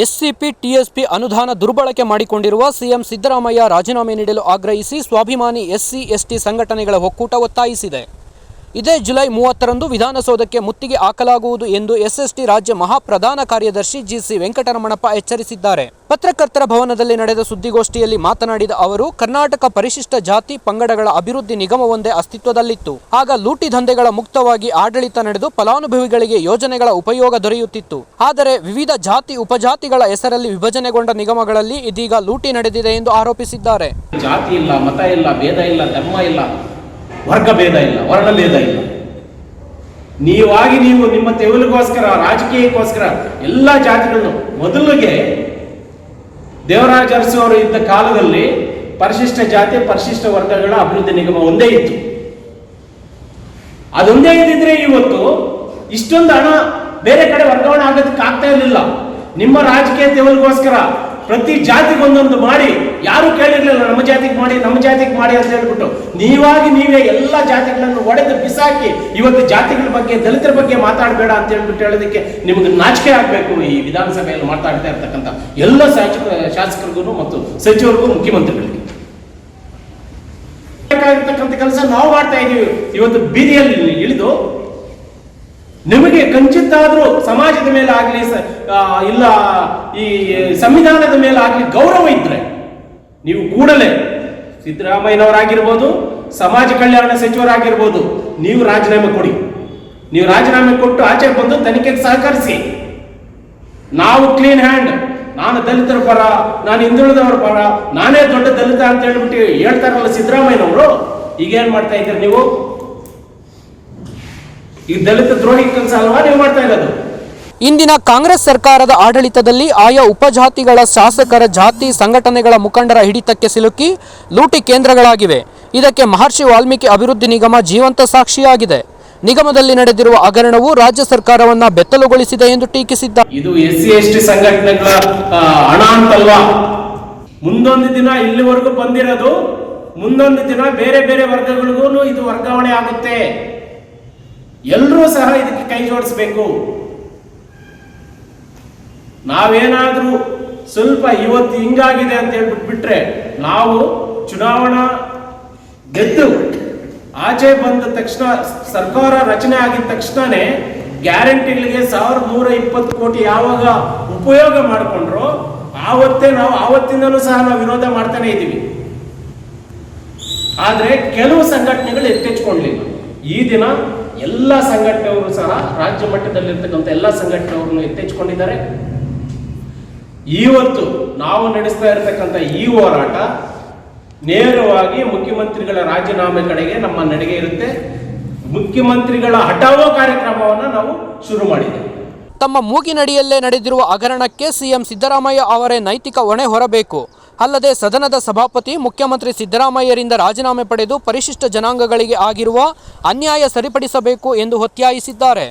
SCP TSP ಅನುದಾನ ದುರ್ಬಳಕೆ ಮಾಡಿಕೊಂಡಿರುವ ಸಿಎಂ ಸಿದ್ದರಾಮಯ್ಯ ರಾಜೀನಾಮೆ ನೀಡಲು ಆಗ್ರಹಿಸಿ ಸ್ವಾಭಿಮಾನಿ ಎಸ್ಸಿ ಎಸ್ಟಿ ಸಂಘಟನೆಗಳ ಒಕ್ಕೂಟ ಒತ್ತಾಯಿಸಿದೆ. ಇದೇ ಜುಲೈ 30ರಂದು ವಿಧಾನಸೌಧಕ್ಕೆ ಮುತ್ತಿಗೆ ಹಾಕಲಾಗುವುದು ಎಂದು ಎಸ್ಎಸ್ಟಿ ರಾಜ್ಯ ಮಹಾಪ್ರಧಾನ ಕಾರ್ಯದರ್ಶಿ ಜಿಸಿ ವೆಂಕಟರಮಣಪ್ಪ ಎಚ್ಚರಿಸಿದ್ದಾರೆ. ಪತ್ರಕರ್ತರ ಭವನದಲ್ಲಿ ನಡೆದ ಸುದ್ದಿಗೋಷ್ಠಿಯಲ್ಲಿ ಮಾತನಾಡಿದ ಅವರು, ಕರ್ನಾಟಕ ಪರಿಶಿಷ್ಟ ಜಾತಿ ಪಂಗಡಗಳ ಅಭಿವೃದ್ಧಿ ನಿಗಮವೊಂದೇ ಅಸ್ತಿತ್ವದಲ್ಲಿತ್ತು. ಆಗ ಲೂಟಿ ದಂಧೆಗಳ ಮುಕ್ತವಾಗಿ ಆಡಳಿತ ನಡೆದು ಫಲಾನುಭವಿಗಳಿಗೆ ಯೋಜನೆಗಳ ಉಪಯೋಗ ದೊರೆಯುತ್ತಿತ್ತು. ಆದರೆ ವಿವಿಧ ಜಾತಿ ಉಪಜಾತಿಗಳ ಹೆಸರಲ್ಲಿ ವಿಭಜನೆಗೊಂಡ ನಿಗಮಗಳಲ್ಲಿ ಇದೀಗ ಲೂಟಿ ನಡೆದಿದೆ ಎಂದು ಆರೋಪಿಸಿದ್ದಾರೆ. ಜಾತಿ ಇಲ್ಲ, ಮತ ಇಲ್ಲ, ಭೇದ ಇಲ್ಲ, ಧರ್ಮ ಇಲ್ಲ, ವರ್ಗ ಭೇದ ಇಲ್ಲ, ವರ್ಣ ಭೇದ ಇಲ್ಲ. ನೀವು ನಿಮ್ಮ ತೆವಲಿಗೋಸ್ಕರ, ರಾಜಕೀಯಕ್ಕೋಸ್ಕರ ಎಲ್ಲ ಜಾತಿಗಳನ್ನು, ಮೊದಲಿಗೆ ದೇವರಾಜ ಅರಸು ಅವರು ಇದ್ದ ಕಾಲದಲ್ಲಿ ಪರಿಶಿಷ್ಟ ಜಾತಿ ಪರಿಶಿಷ್ಟ ವರ್ಗಗಳ ಅಭಿವೃದ್ಧಿ ನಿಗಮ ಒಂದೇ ಇತ್ತು. ಅದೊಂದೇ ಇದ್ದಿದ್ರೆ ಇವತ್ತು ಇಷ್ಟೊಂದು ಹಣ ಬೇರೆ ಕಡೆ ವರ್ಗಾವಣೆ ಆಗೋದಕ್ಕೆ ಆಗ್ತಾ ಇರಲಿಲ್ಲ. ನಿಮ್ಮ ರಾಜಕೀಯ ತೆವಲಿಗೋಸ್ಕರ ಪ್ರತಿ ಜಾತಿಗೆ ಒಂದೊಂದು ಮಾಡಿ, ಯಾರು ಕೇಳಿರ್ಲಿಲ್ಲ ನಮ್ಮ ಜಾತಿಗೆ ಮಾಡಿ ಅಂತ ಹೇಳ್ಬಿಟ್ಟು ನೀವೇ ಎಲ್ಲ ಜಾತಿಗಳನ್ನು ಒಡೆದು ಬಿಸಾಕಿ ಇವತ್ತು ಜಾತಿಗಳ ಬಗ್ಗೆ, ದಲಿತರ ಬಗ್ಗೆ ಮಾತಾಡಬೇಡ ಅಂತ ಹೇಳ್ಬಿಟ್ಟು ಹೇಳೋದಕ್ಕೆ ನಿಮಗೆ ನಾಚಿಕೆ ಆಗಬೇಕು. ಈ ವಿಧಾನಸಭೆಯಲ್ಲಿ ಮಾತಾಡ್ತಾ ಇರ್ತಕ್ಕಂಥ ಎಲ್ಲ ಶಾಸಕರಿಗೂ ಮತ್ತು ಸಚಿವರಿಗೂ, ಮುಖ್ಯಮಂತ್ರಿಗಳಿಗೆ ಬೇಕಾಗಿರ್ತಕ್ಕಂಥ ಕೆಲಸ ನಾವು ಮಾಡ್ತಾ ಇದ್ದೀವಿ. ಇವತ್ತು ಬೀದಿಯಲ್ಲಿ ಇಳಿದು ನಿಮಗೆ ಕಂಚಿತ್ತಾದ್ರೂ ಸಮಾಜದ ಮೇಲೆ ಆಗಲಿ, ಇಲ್ಲ ಈ ಸಂವಿಧಾನದ ಮೇಲೆ ಆಗಲಿ ಗೌರವ ಇದ್ರೆ ನೀವು ಕೂಡಲೇ ಸಿದ್ದರಾಮಯ್ಯನವರಾಗಿರ್ಬೋದು, ಸಮಾಜ ಕಲ್ಯಾಣ ಸಚಿವರಾಗಿರ್ಬೋದು, ನೀವು ರಾಜೀನಾಮೆ ಕೊಡಿ. ನೀವು ರಾಜೀನಾಮೆ ಕೊಟ್ಟು ಆಚೆ ಬಂದು ತನಿಖೆಗೆ ಸಹಕರಿಸಿ. ನಾವು ಕ್ಲೀನ್ ಹ್ಯಾಂಡ್, ನಾನು ದಲಿತರ ಪರ, ನಾನು ಹಿಂದುಳಿದವರ ಪರ, ನಾನೇ ದೊಡ್ಡ ದಲಿತ ಅಂತ ಹೇಳ್ಬಿಟ್ಟು ಹೇಳ್ತಾರಲ್ಲ ಸಿದ್ದರಾಮಯ್ಯನವರು. ಈಗೇನ್ ಮಾಡ್ತಾ ಇದ್ದೀರಿ ನೀವು? ಈ ದಲಿತ ದ್ರೋಹಿ ಕೆಲಸ ಅಲ್ವಾ ನೀವು ಮಾಡ್ತಾ ಇರೋದು? ಇಂದಿನ ಕಾಂಗ್ರೆಸ್ ಸರ್ಕಾರದ ಆಡಳಿತದಲ್ಲಿ ಆಯಾ ಉಪಜಾತಿಗಳ ಶಾಸಕರ ಜಾತಿ ಸಂಘಟನೆಗಳ ಮುಖಂಡರ ಹಿಡಿತಕ್ಕೆ ಸಿಲುಕಿ ಲೂಟಿ ಕೇಂದ್ರಗಳಾಗಿವೆ. ಇದಕ್ಕೆ ಮಹರ್ಷಿ ವಾಲ್ಮೀಕಿ ಅಭಿವೃದ್ಧಿ ನಿಗಮ ಜೀವಂತ ಸಾಕ್ಷಿಯಾಗಿದೆ. ನಿಗಮದಲ್ಲಿ ನಡೆದಿರುವ ಹಗರಣವು ರಾಜ್ಯ ಸರ್ಕಾರವನ್ನ ಬೆತ್ತಲುಗೊಳಿಸಿದೆ ಎಂದು ಟೀಕಿಸಿದ್ದಾರೆ. ಇದು ಎಸ್ಸಿ ಎಸ್ಟಿ ಸಂಘಟನೆಗಳ ಹಣ ಅಂತಲ್ವಾ? ಮುಂದೊಂದು ದಿನ ಇಲ್ಲಿವರೆಗೂ ಬಂದಿರೋದು, ಮುಂದೊಂದು ದಿನ ಬೇರೆ ಬೇರೆ ವರ್ಗಗಳಿಗೂ ಇದು ವರ್ಗಾವಣೆ ಆಗುತ್ತೆ. ಎಲ್ಲರೂ ಸಹ ಇದಕ್ಕೆ ಕೈ ಜೋಡಿಸಬೇಕು. ನಾವೇನಾದ್ರೂ ಸ್ವಲ್ಪ ಇವತ್ತು ಹಿಂಗಾಗಿದೆ ಅಂತ ಹೇಳ್ಬಿಟ್ಟು ಬಿಟ್ರೆ, ನಾವು ಚುನಾವಣಾ ಗೆದ್ದು ಆಚೆ ಬಂದ ತಕ್ಷಣ, ಸರ್ಕಾರ ರಚನೆ ಆಗಿದ ತಕ್ಷಣನೇ ಗ್ಯಾರಂಟಿಗಳಿಗೆ 1120 ಕೋಟಿ ಯಾವಾಗ ಉಪಯೋಗ ಮಾಡಿಕೊಂಡ್ರು ಆವತ್ತಿಂದಲೂ ಸಹ ನಾವು ವಿರೋಧ ಮಾಡ್ತಾನೆ ಇದ್ದೀವಿ. ಆದ್ರೆ ಕೆಲವು ಸಂಘಟನೆಗಳು ಎತ್ತೆಚ್ಕೊಳ್ಳಿಲ್ಲ. ಈ ದಿನ ಎಲ್ಲ ಸಂಘಟನೆಯವರು ಸಹ, ರಾಜ್ಯ ಮಟ್ಟದಲ್ಲಿರ್ತಕ್ಕಂಥ ಎಲ್ಲ ಸಂಘಟನೆಯವರು ಎತ್ತೆಚ್ಕೊಂಡಿದ್ದಾರೆ. ಇವತ್ತು ನಾವು ನಡೆಸ್ತಾ ಇರತಕ್ಕಂಥ ಈ ಹೋರಾಟ ನೇರವಾಗಿ ಮುಖ್ಯಮಂತ್ರಿಗಳ ರಾಜೀನಾಮೆ ಕಡೆಗೆ ನಮ್ಮ ನಡೆಗೆ ಇರುತ್ತೆ. ಮುಖ್ಯಮಂತ್ರಿಗಳ ಹಠಾವೋ ಕಾರ್ಯಕ್ರಮವನ್ನು ನಾವು ಶುರು ಮಾಡಿದ್ದೇವೆ. ತಮ್ಮ ಮೂಗಿನಡಿಯಲ್ಲೇ ನಡೆದಿರುವ ಹಗರಣಕ್ಕೆ ಸಿಎಂ ಸಿದ್ದರಾಮಯ್ಯ ಅವರೇ ನೈತಿಕ ಹೊಣೆ ಹೊರಬೇಕು. ಅಲ್ಲದೆ ಸದನದ ಸಭಾಪತಿ ಮುಖ್ಯಮಂತ್ರಿ ಸಿದ್ದರಾಮಯ್ಯರಿಂದ ರಾಜೀನಾಮೆ ಪಡೆದು ಪರಿಶಿಷ್ಟ ಜನಾಂಗಗಳಿಗೆ ಆಗಿರುವ ಅನ್ಯಾಯ ಸರಿಪಡಿಸಬೇಕು ಎಂದು ಒತ್ತಾಯಿಸಿದ್ದಾರೆ.